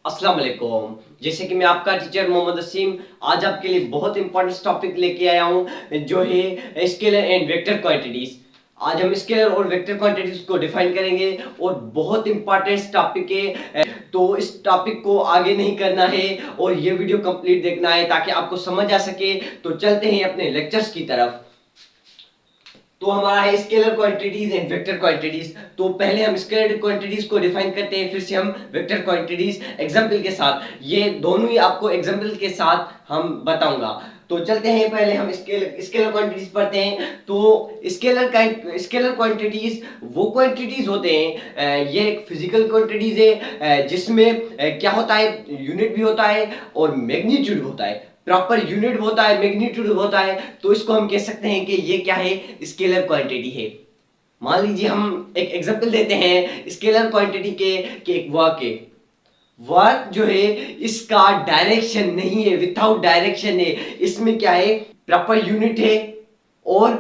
अस्सलाम वालेकुम। जैसे कि मैं आपका टीचर मोहम्मद असीम आज आपके लिए बहुत इंपॉर्टेंट टॉपिक लेके आया हूँ जो है स्केलर एंड वेक्टर क्वांटिटीज। आज हम स्केलर और वेक्टर क्वांटिटीज को डिफाइन करेंगे और बहुत इंपॉर्टेंट टॉपिक है, तो इस टॉपिक को आगे नहीं करना है और ये वीडियो कंप्लीट देखना है ताकि आपको समझ आ सके। तो चलते हैं अपने लेक्चर्स की तरफ। तो हमारा है scalar quantities and vector quantities. तो पहले हम स्केलर क्वांटिटीज को डिफाइन करते हैं, फिर से हम वेक्टर क्वांटिटीज एग्जांपल के साथ, ये दोनों ही आपको एग्जांपल के साथ हम बताऊंगा। तो चलते हैं, पहले हम स्केलर क्वांटिटीज पढ़ते हैं। तो स्केलर क्वांटिटीज वो क्वांटिटीज होते हैं, ये एक फिजिकल क्वांटिटीज है जिसमें क्या होता है, यूनिट भी होता है और मैग्नीट्यूड होता है, प्रॉपर यूनिट होता है, मैग्नीट्यूड होता है। तो इसको हम कह सकते हैं कि ये क्या है, स्केलर क्वांटिटी है। मान लीजिए हम एक एग्जांपल देते हैं स्केलर क्वांटिटी के एक वर्क है। वर्क जो है इसका डायरेक्शन नहीं है, विदाउट डायरेक्शन है। इसमें क्या है, प्रॉपर यूनिट है और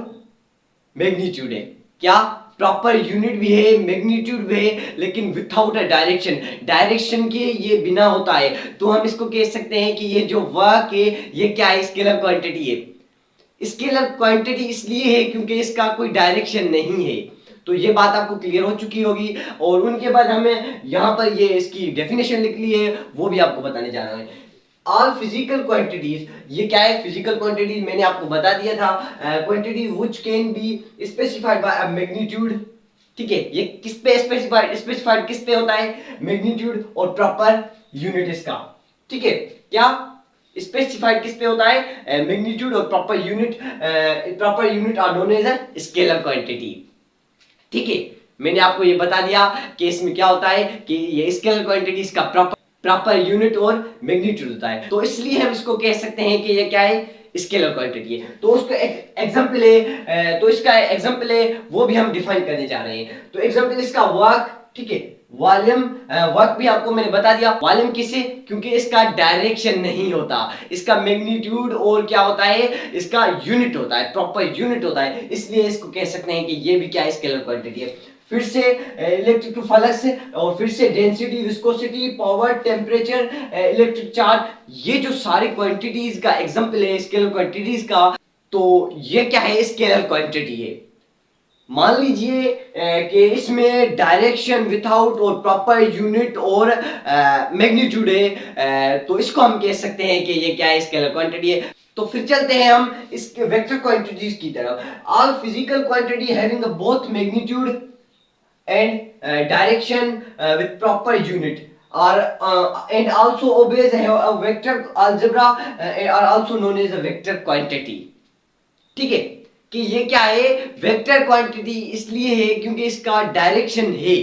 मैग्नीट्यूड है। क्या प्रॉपर यूनिट भी है, मैग्नीट्यूड भी है, लेकिन विदाउट अ डायरेक्शन, डायरेक्शन के ये बिना होता है। तो हम इसको कह सकते हैं कि ये जो वर्क है ये क्या है, स्केलर क्वांटिटी है। स्केलर क्वांटिटी इसलिए है क्योंकि इसका कोई डायरेक्शन नहीं है। तो ये बात आपको क्लियर हो चुकी होगी। और उनके बाद हमें यहाँ पर ये इसकी डेफिनेशन लिख ली है, वो भी आपको बताने जा रहा है। ऑल फिजिकल क्वांटिटीज, ये क्या है, फिजिकल क्वांटिटीज मैंने आपको बता दिया था, quantity which can be specified by a magnitude. ठीक है, ये किस पे स्पेसिफाइड किस पे होता है, मैग्नीट्यूड और प्रॉपर यूनिट इसका। ठीक है, क्या स्पेसिफाइड किस पे होता है, मैग्नीट्यूड और proper unit are known as a scalar quantity. ठीक है, मैंने आपको ये बता दिया कि इसमें क्या होता है कि ये स्केलर क्वांटिटीज का प्रॉपर यूनिट और मैग्नीट्यूड होता है। तो इसलिए हम इसको कह सकते हैं कि ये क्या है, स्केलर क्वांटिटी है। तो उसका एग्जांपल है, तो इसका एग्जांपल है वो भी हम डिफाइन करने जा रहे हैं। तो एग्जांपल इसका वर्क, ठीक है, वॉल्यूम। वर्क भी आपको मैंने बता दिया, वॉल्यूम किसे, क्योंकि इसका डायरेक्शन नहीं होता, इसका मैग्नीट्यूड और क्या होता है, इसका यूनिट होता है, प्रॉपर यूनिट होता है, इसलिए इसको कह सकते हैं कि ये भी क्या है, स्केलर क्वांटिटी है। फिर से इलेक्ट्रिक फ्लक्स, और फिर से density, viscosity, power, temperature, electric charge, ये जो सारी क्वांटिटीज का एग्जांपल है स्केलर क्वांटिटीज का। तो ये क्या है, स्केलर क्वांटिटी है। मान लीजिए कि इसमें डायरेक्शन विदाउट और प्रॉपर यूनिट और मैग्नीट्यूड है, तो इसको हम कह सकते हैं कि ये क्या है, स्केलर क्वांटिटी है। तो फिर चलते हैं हम इसके वेक्टर क्वांटिटीज की तरफ। All physical quantity having both magnitude and direction with proper unit and also obeys a vector algebra are also known as a vector quantity। ठीक है, कि ये क्या है, वेक्टर क्वांटिटी इसलिए है क्योंकि इसका डायरेक्शन है।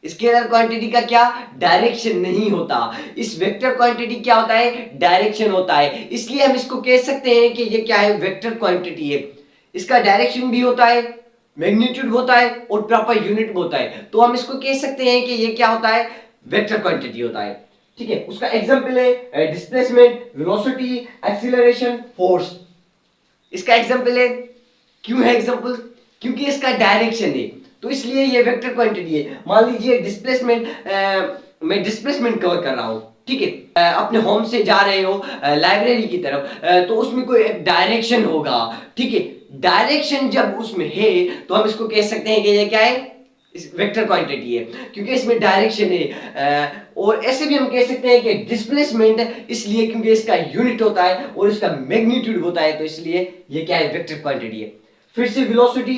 स्केलर क्वांटिटी का क्या, डायरेक्शन नहीं होता, इस वेक्टर क्वांटिटी क्या होता है, डायरेक्शन होता है। इसलिए हम इसको कह सकते हैं कि ये क्या है, वेक्टर क्वांटिटी है। इसका डायरेक्शन भी होता है, मैग्नीट्यूड होता है और प्रॉपर यूनिट होता है। तो हम इसको कह सकते हैं कि ये क्या होता है, वेक्टर क्वांटिटी होता है। ठीक है, उसका एग्जांपल है डिस्प्लेसमेंट, वेलोसिटी, एक्सीलरेशन, फोर्स। इसका एग्जांपल है, क्यों है एग्जांपल, क्योंकि इसका डायरेक्शन है, तो इसलिए ये वेक्टर क्वांटिटी है। मान लीजिए डिस्प्लेसमेंट, मैं डिस्प्लेसमेंट कवर कर रहा हूं, ठीक है, अपने होम से जा रहे हो लाइब्रेरी की तरफ, तो उसमें कोई एक डायरेक्शन होगा। ठीक है, डायरेक्शन जब उसमें है तो हम इसको कह सकते हैं कि ये क्या है, वेक्टर क्वांटिटी है, क्योंकि इसमें डायरेक्शन है। और ऐसे भी हम कह सकते हैं कि डिस्प्लेसमेंट, इसलिए क्योंकि इसका यूनिट होता है और इसका मैग्नीट्यूड होता है, तो इसलिए ये क्या है, वेक्टर क्वांटिटी है। फिर से वेलोसिटी,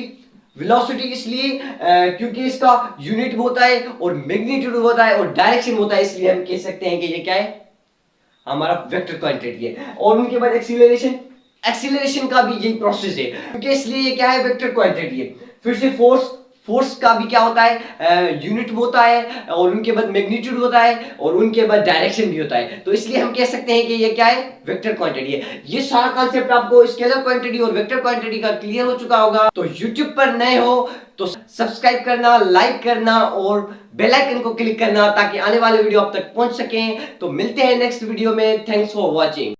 वेलोसिटी इसलिए क्योंकि इसका यूनिट होता है और मैग्नीट्यूड होता है और डायरेक्शन होता है, इसलिए हम कह सकते हैं कि ये क्या है, हमारा वेक्टर क्वांटिटी है। और उनके बाद एक्सीलरेशन, एक्सीलरेशन का भी यही प्रोसेस है, क्योंकि इसलिए ये क्या है, वेक्टर क्वांटिटी है। फिर से फोर्स, फोर्स का भी क्या होता है, यूनिट होता है और उनके बाद मैग्नीट्यूड होता है और उनके बाद डायरेक्शन भी होता है, तो इसलिए हम कह सकते हैं कि ये क्या है, वेक्टर क्वांटिटी है। ये सारा कॉन्सेप्ट आपको स्केलर क्वांटिटी और वेक्टर क्वांटिटी का क्लियर हो चुका होगा। तो यूट्यूब पर नए हो तो सब्सक्राइब करना, लाइक करना और बेल आइकन को क्लिक करना ताकि आने वाले वीडियो आप तक पहुंच सकें। तो मिलते हैं नेक्स्ट वीडियो में, थैंक्स फॉर वॉचिंग।